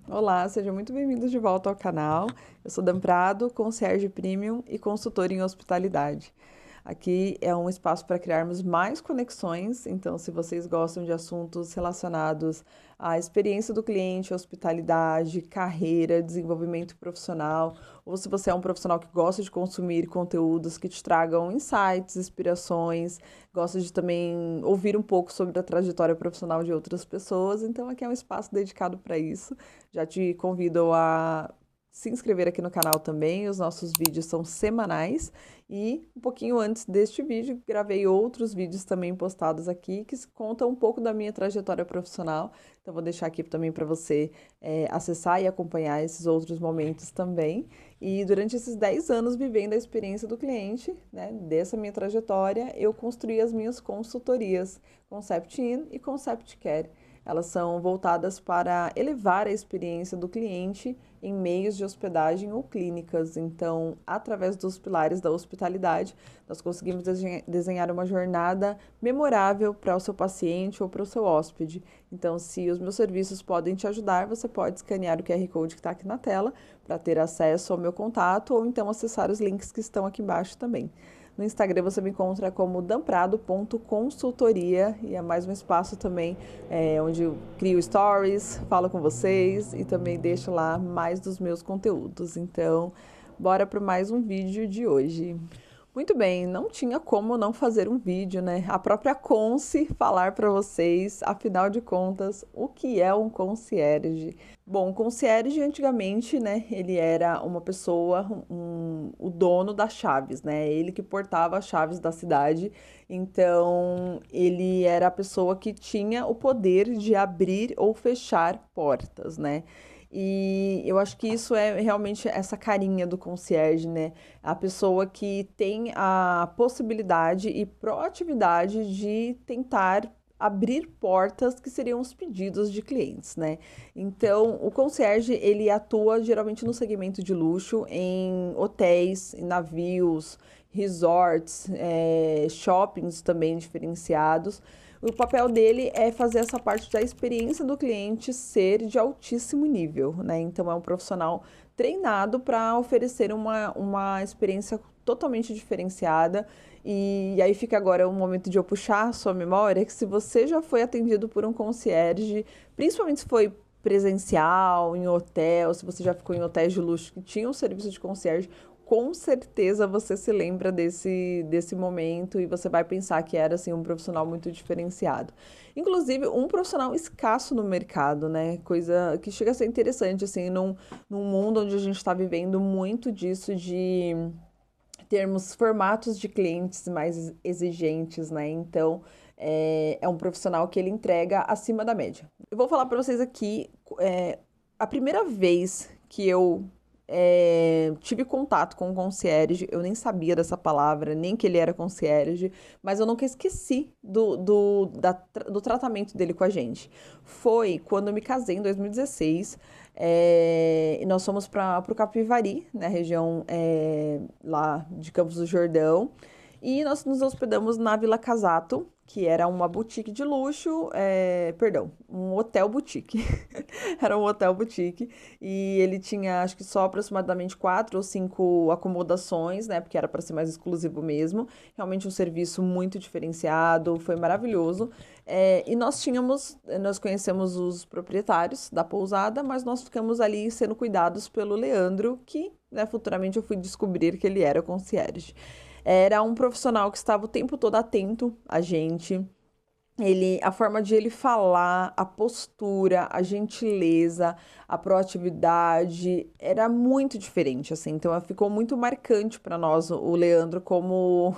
Olá, seja muito bem-vindo de volta ao canal. Eu sou Dan Prado, concierge premium e consultora em hospitalidade. Aqui é um espaço para criarmos mais conexões, então se vocês gostam de assuntos relacionados à experiência do cliente, hospitalidade, carreira, desenvolvimento profissional, ou se você é um profissional que gosta de consumir conteúdos que te tragam insights, inspirações, gosta de também ouvir um pouco sobre a trajetória profissional de outras pessoas, então aqui é um espaço dedicado para isso. Já te convido a se inscrever aqui no canal também, os nossos vídeos são semanais e um pouquinho antes deste vídeo gravei outros vídeos também postados aqui que contam um pouco da minha trajetória profissional, então vou deixar aqui também para você acessar e acompanhar esses outros momentos também. E durante esses 10 anos vivendo a experiência do cliente, né, dessa minha trajetória, eu construí as minhas consultorias Concept In e Concept Care. Elas são voltadas para elevar a experiência do cliente em meios de hospedagem ou clínicas. Então, através dos pilares da hospitalidade, nós conseguimos desenhar uma jornada memorável para o seu paciente ou para o seu hóspede. Então, se os meus serviços podem te ajudar, você pode escanear o QR Code que está aqui na tela para ter acesso ao meu contato ou então acessar os links que estão aqui embaixo também. No Instagram você me encontra como damprado.consultoria e é mais um espaço também onde eu crio stories, falo com vocês e também deixo lá mais dos meus conteúdos. Então, bora para mais um vídeo de hoje. Muito bem, não tinha como não fazer um vídeo, né? A própria Conce falar para vocês, afinal de contas, o que é um concierge. Bom, o concierge antigamente, né, ele era uma pessoa, o dono das chaves, né? Ele que portava as chaves da cidade. Então, ele era a pessoa que tinha o poder de abrir ou fechar portas, né? E eu acho que isso é realmente essa carinha do concierge, né? A pessoa que tem a possibilidade e proatividade de tentar abrir portas que seriam os pedidos de clientes, né? Então, o concierge, ele atua geralmente no segmento de luxo, em hotéis, em navios, resorts, shoppings também diferenciados. O papel dele é fazer essa parte da experiência do cliente ser de altíssimo nível, né? Então, é um profissional treinado para oferecer uma experiência totalmente diferenciada. E aí fica agora o momento de eu puxar a sua memória, que se você já foi atendido por um concierge, principalmente se foi presencial, em hotel, se você já ficou em hotéis de luxo que tinham um serviço de concierge, com certeza você se lembra desse momento e você vai pensar que era assim um profissional muito diferenciado. Inclusive, um profissional escasso no mercado, né? Coisa que chega a ser interessante, assim, num mundo onde a gente está vivendo muito disso de termos formatos de clientes mais exigentes, né? Então, é um profissional que ele entrega acima da média. Eu vou falar para vocês aqui, a primeira vez que eu tive contato com o concierge, eu nem sabia dessa palavra, nem que ele era concierge, mas eu nunca esqueci do tratamento dele com a gente. Foi quando eu me casei em 2016, e nós fomos para o Capivari, na região lá de Campos do Jordão, e nós nos hospedamos na Vila Casato, que era uma boutique de luxo, perdão, um hotel boutique. Era um hotel boutique e ele tinha, acho que só aproximadamente 4 ou 5 acomodações, né? Porque era para ser mais exclusivo mesmo. Realmente um serviço muito diferenciado, foi maravilhoso. E nós conhecemos os proprietários da pousada, mas nós ficamos ali sendo cuidados pelo Leandro, que, né, futuramente eu fui descobrir que ele era concierge. Era um profissional que estava o tempo todo atento a gente. A forma de ele falar, a postura, a gentileza, a proatividade era muito diferente, assim. Então, ficou muito marcante para nós o Leandro como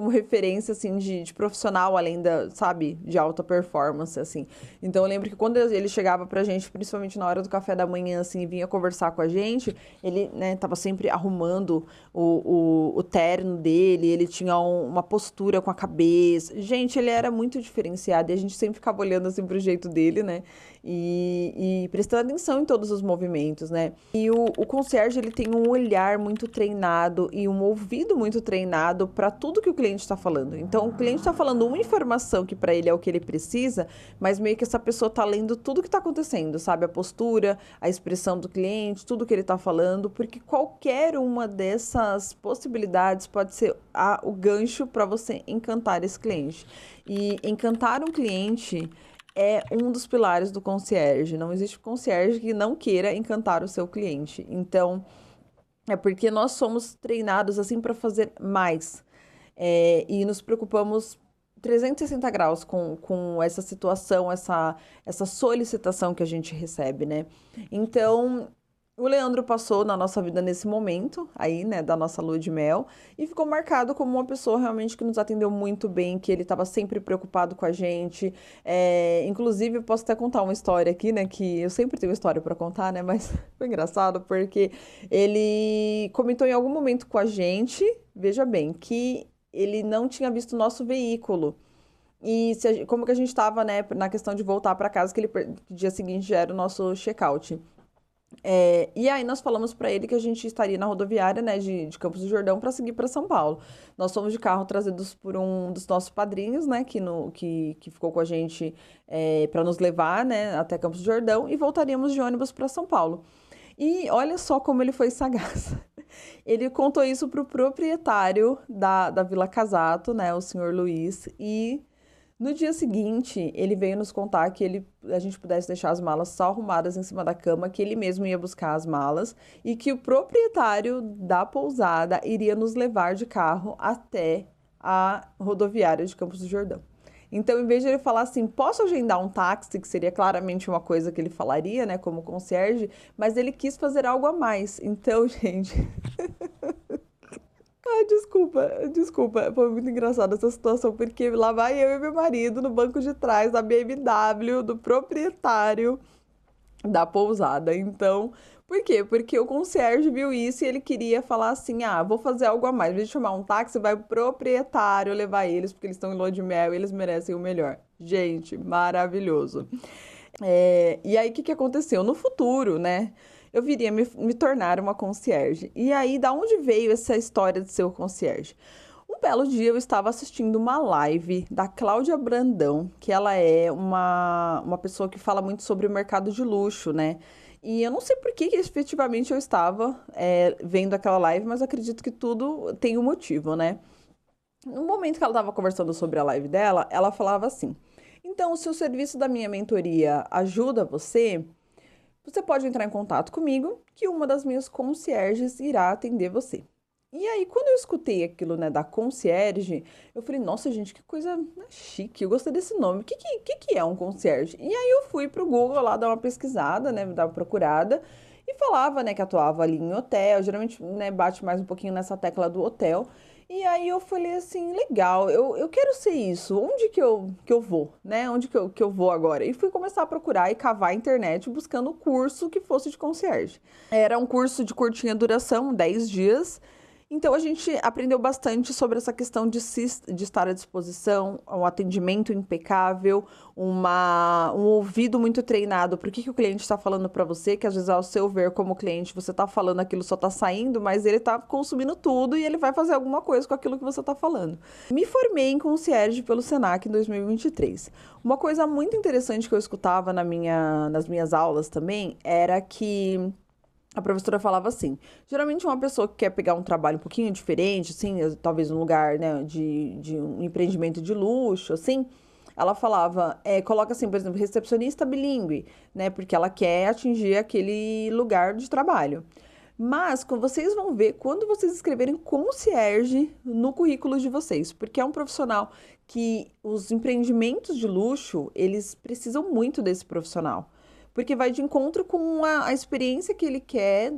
referência, assim, de profissional, além da, sabe, de alta performance, assim. Então, eu lembro que quando ele chegava pra gente, principalmente na hora do café da manhã, assim, e vinha conversar com a gente, ele, né, tava sempre arrumando o terno dele, ele tinha uma postura com a cabeça. Gente, ele era muito diferenciado diferenciada, e a gente sempre ficava olhando assim pro jeito dele, né? E prestando atenção em todos os movimentos, né? E o concierge, ele tem um olhar muito treinado e um ouvido muito treinado para tudo que o cliente está falando. Então, o cliente está falando uma informação que para ele é o que ele precisa, mas meio que essa pessoa está lendo tudo que está acontecendo, sabe? A postura, a expressão do cliente, tudo que ele está falando, porque qualquer uma dessas possibilidades pode ser o gancho para você encantar esse cliente. E encantar um cliente é um dos pilares do concierge. Não existe concierge que não queira encantar o seu cliente. Então, é porque nós somos treinados assim para fazer mais. E nos preocupamos 360 graus com essa situação, essa solicitação que a gente recebe, né? Então, o Leandro passou na nossa vida nesse momento aí, né, da nossa lua de mel, e ficou marcado como uma pessoa realmente que nos atendeu muito bem, que ele estava sempre preocupado com a gente. Inclusive, eu posso até contar uma história aqui, né, que eu sempre tenho história para contar, né, mas foi engraçado porque ele comentou em algum momento com a gente, veja bem, que ele não tinha visto o nosso veículo. E como que a gente estava, né, na questão de voltar para casa, que dia seguinte já era o nosso check-out. E aí nós falamos para ele que a gente estaria na rodoviária, né, de Campos do Jordão para seguir para São Paulo. Nós fomos de carro trazidos por um dos nossos padrinhos, né, que ficou com a gente para nos levar, né, até Campos do Jordão, e voltaríamos de ônibus para São Paulo. E olha só como ele foi sagaz. Ele contou isso para o proprietário da Vila Casato, né, o senhor Luiz, e no dia seguinte, ele veio nos contar que a gente pudesse deixar as malas só arrumadas em cima da cama, que ele mesmo ia buscar as malas e que o proprietário da pousada iria nos levar de carro até a rodoviária de Campos do Jordão. Então, em vez de ele falar assim, posso agendar um táxi, que seria claramente uma coisa que ele falaria, né, como concierge, mas ele quis fazer algo a mais. Então, gente... Ai, desculpa, foi muito engraçada essa situação, porque lá vai eu e meu marido no banco de trás da BMW do proprietário da pousada. Então, por quê? Porque o concierge viu isso e ele queria falar assim, vou fazer algo a mais, em vez de chamar um táxi, vai o proprietário levar eles, porque eles estão em lua de mel e eles merecem o melhor. Gente, maravilhoso. E aí, o que aconteceu? No futuro, né? Eu viria me tornar uma concierge. E aí, da onde veio essa história de ser o concierge? Um belo dia eu estava assistindo uma live da Cláudia Brandão, que ela é uma pessoa que fala muito sobre o mercado de luxo, né? E eu não sei por que efetivamente eu estava vendo aquela live, mas acredito que tudo tem um motivo, né? No momento que ela estava conversando sobre a live dela, ela falava assim: então, se o serviço da minha mentoria ajuda você pode entrar em contato comigo, que uma das minhas concierges irá atender você. E aí, quando eu escutei aquilo, né, da concierge, eu falei, nossa, gente, que coisa chique, eu gostei desse nome. O que é um concierge? E aí eu fui pro Google lá dar uma pesquisada, né, dar uma procurada, e falava, né, que atuava ali em hotel, geralmente, né, bate mais um pouquinho nessa tecla do hotel. E aí eu falei assim, legal, eu quero ser isso, onde que eu vou, né? Onde que eu vou agora? E fui começar a procurar e cavar a internet buscando o curso que fosse de concierge. Era um curso de curtinha duração, 10 dias. Então, a gente aprendeu bastante sobre essa questão de estar à disposição, um atendimento impecável, um ouvido muito treinado para o que o cliente está falando para você, que às vezes, ao seu ver, como cliente, você está falando aquilo, só está saindo, mas ele está consumindo tudo e ele vai fazer alguma coisa com aquilo que você está falando. Me formei em concierge pelo Senac em 2023. Uma coisa muito interessante que eu escutava nas minhas aulas também era que a professora falava assim, geralmente uma pessoa que quer pegar um trabalho um pouquinho diferente, assim, talvez um lugar, né, de um empreendimento de luxo, assim, ela falava, coloca assim, por exemplo, recepcionista bilíngue, né, porque ela quer atingir aquele lugar de trabalho. Mas vocês vão ver quando vocês escreverem concierge no currículo de vocês, porque é um profissional que os empreendimentos de luxo, eles precisam muito desse profissional. Porque vai de encontro com a experiência que ele quer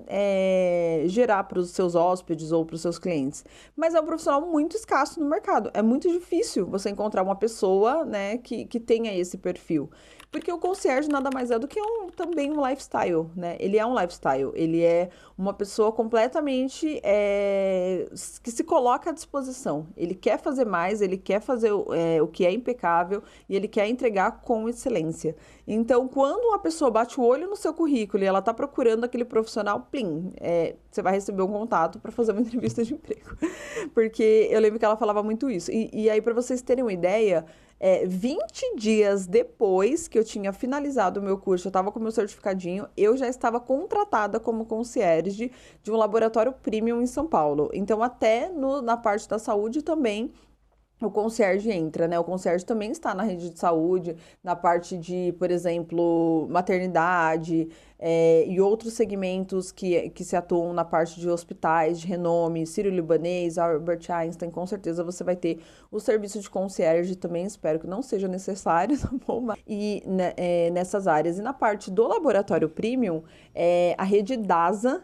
gerar para os seus hóspedes ou para os seus clientes. Mas é um profissional muito escasso no mercado. É muito difícil você encontrar uma pessoa, né, que tenha esse perfil. Porque o concierge nada mais é do que também um lifestyle, né? Ele é um lifestyle, ele é uma pessoa completamente que se coloca à disposição. Ele quer fazer mais, ele quer fazer o que é impecável e ele quer entregar com excelência. Então, quando uma pessoa bate o olho no seu currículo e ela está procurando aquele profissional, plim, você vai receber um contato para fazer uma entrevista de emprego. Porque eu lembro que ela falava muito isso. E aí, para vocês terem uma ideia, 20 dias depois que eu tinha finalizado o meu curso, eu estava com o meu certificadinho, eu já estava contratada como concierge de um laboratório premium em São Paulo. Então, até na parte da saúde também, o concierge entra, né? O concierge também está na rede de saúde, na parte de, por exemplo, maternidade, e outros segmentos que se atuam na parte de hospitais de renome, Sírio-Libanês, Albert Einstein, com certeza você vai ter o serviço de concierge também, espero que não seja necessário, tá bom? E nessas áreas. E na parte do laboratório premium, a rede DASA,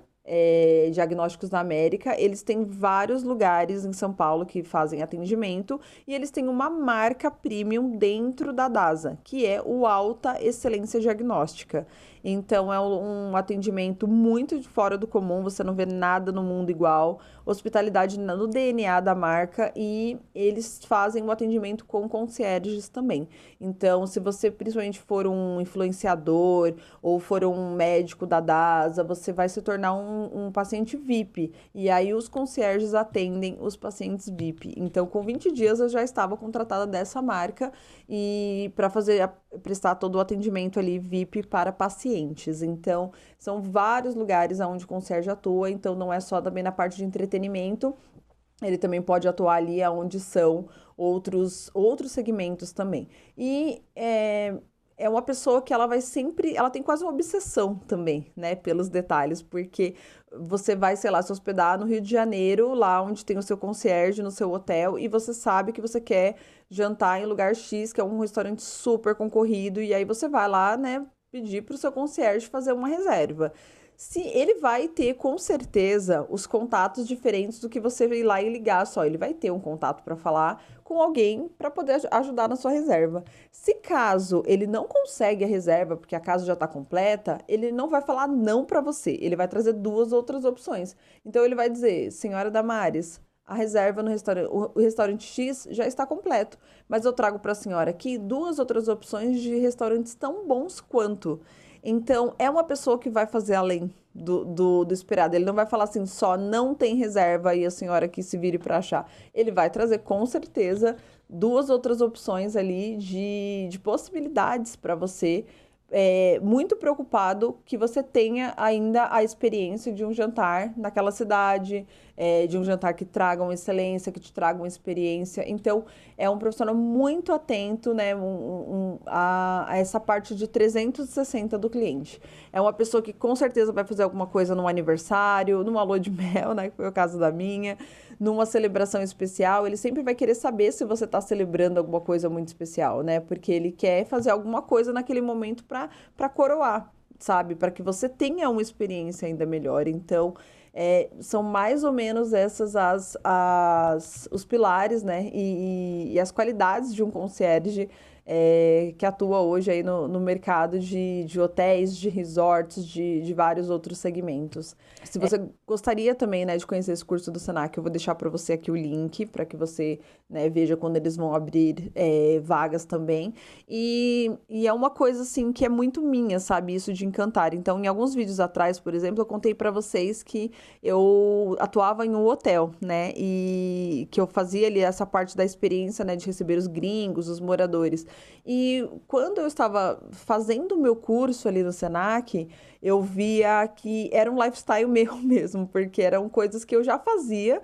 Diagnósticos da América, eles têm vários lugares em São Paulo que fazem atendimento e eles têm uma marca premium dentro da DASA, que é o Alta Excelência Diagnóstica. Então, é um atendimento muito fora do comum, você não vê nada no mundo igual, hospitalidade no DNA da marca e eles fazem o atendimento com concierges também. Então, se você principalmente for um influenciador ou for um médico da DASA, você vai se tornar um paciente VIP. E aí, os concierges atendem os pacientes VIP. Então, com 20 dias, eu já estava contratada dessa marca e para prestar todo o atendimento ali VIP para pacientes. Então, são vários lugares onde o concierge atua, então não é só também na parte de entretenimento, ele também pode atuar ali onde são outros segmentos também. E é uma pessoa que ela vai sempre, ela tem quase uma obsessão também, né, pelos detalhes, porque você vai, sei lá, se hospedar no Rio de Janeiro, lá onde tem o seu concierge no seu hotel, e você sabe que você quer jantar em lugar X, que é um restaurante super concorrido, e aí você vai lá, né, pedir para o seu concierge fazer uma reserva. Se ele vai ter com certeza os contatos diferentes do que você ir lá e ligar só, ele vai ter um contato para falar com alguém para poder ajudar na sua reserva. Se caso ele não consegue a reserva, porque a casa já está completa, ele não vai falar não para você, ele vai trazer duas outras opções. Então ele vai dizer, senhora Damares, a reserva no restaurante, o restaurante X já está completo, mas eu trago para a senhora aqui duas outras opções de restaurantes tão bons quanto. Então, é uma pessoa que vai fazer além do esperado. Ele não vai falar assim, só não tem reserva e a senhora que se vire para achar. Ele vai trazer, com certeza, duas outras opções ali de possibilidades para você. Muito preocupado que você tenha ainda a experiência de um jantar naquela cidade, de um jantar que traga uma excelência, que te traga uma experiência. Então, é um profissional muito atento, né, a essa parte de 360 do cliente. É uma pessoa que com certeza vai fazer alguma coisa num aniversário, numa lua de mel, né, que foi o caso da minha, numa celebração especial. Ele sempre vai querer saber se você está celebrando alguma coisa muito especial, né, porque ele quer fazer alguma coisa naquele momento para coroar, sabe, para que você tenha uma experiência ainda melhor. Então, são mais ou menos essas os pilares, né, e as qualidades de um concierge que atua hoje aí no mercado de hotéis, de resorts, de vários outros segmentos. Se você gostaria também, né, de conhecer esse curso do Senac, eu vou deixar para você aqui o link para que você, né, veja quando eles vão abrir vagas também. E é uma coisa, assim, que é muito minha, sabe? Isso de encantar. Então, em alguns vídeos atrás, por exemplo, eu contei para vocês que eu atuava em um hotel, né? E que eu fazia ali essa parte da experiência, né, de receber os gringos, os moradores. E quando eu estava fazendo o meu curso ali no Senac, eu via que era um lifestyle meu mesmo, porque eram coisas que eu já fazia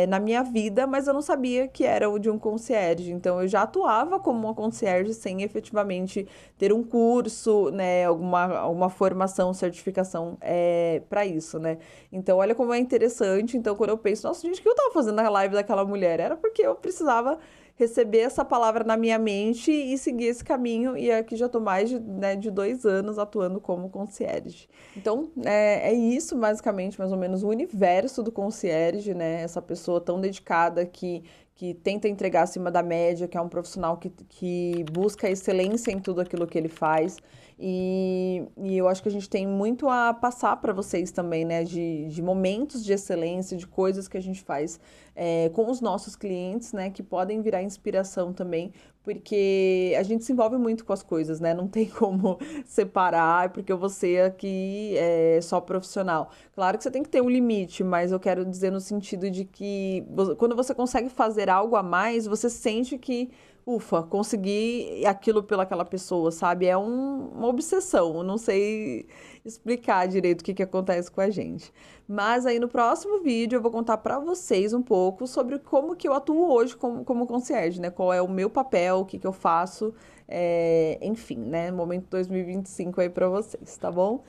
na minha vida, mas eu não sabia que era o de um concierge. Então, eu já atuava como uma concierge sem efetivamente ter um curso, né, alguma formação, certificação para isso, né? Então, olha como é interessante. Então, quando eu penso, nossa, gente, o que eu estava fazendo na live daquela mulher? Era porque eu precisava receber essa palavra na minha mente e seguir esse caminho. E aqui já estou mais de 2 anos atuando como concierge. Então, é isso basicamente, mais ou menos, o universo do concierge, né? Essa pessoa tão dedicada que que tenta entregar acima da média, que é um profissional que busca excelência em tudo aquilo que ele faz. E eu acho que a gente tem muito a passar para vocês também, né? De momentos de excelência, de coisas que a gente faz com os nossos clientes, né? Que podem virar inspiração também, porque a gente se envolve muito com as coisas, né? Não tem como separar, porque você aqui é só profissional. Claro que você tem que ter um limite, mas eu quero dizer no sentido de que quando você consegue fazer algo a mais, você sente que ufa, consegui aquilo pelaquela pessoa, sabe? É uma obsessão, eu não sei explicar direito o que acontece com a gente. Mas aí no próximo vídeo eu vou contar para vocês um pouco sobre como que eu atuo hoje como concierge, né? Qual é o meu papel, o que eu faço, enfim, né? Momento 2025 aí para vocês, tá bom?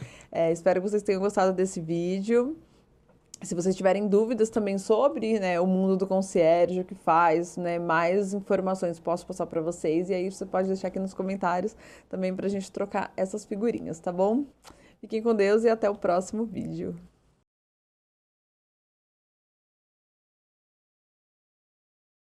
Espero que vocês tenham gostado desse vídeo. Se vocês tiverem dúvidas também sobre, né, o mundo do concierge, o que faz, né, mais informações posso passar para vocês. E aí você pode deixar aqui nos comentários também para a gente trocar essas figurinhas, tá bom? Fiquem com Deus e até o próximo vídeo.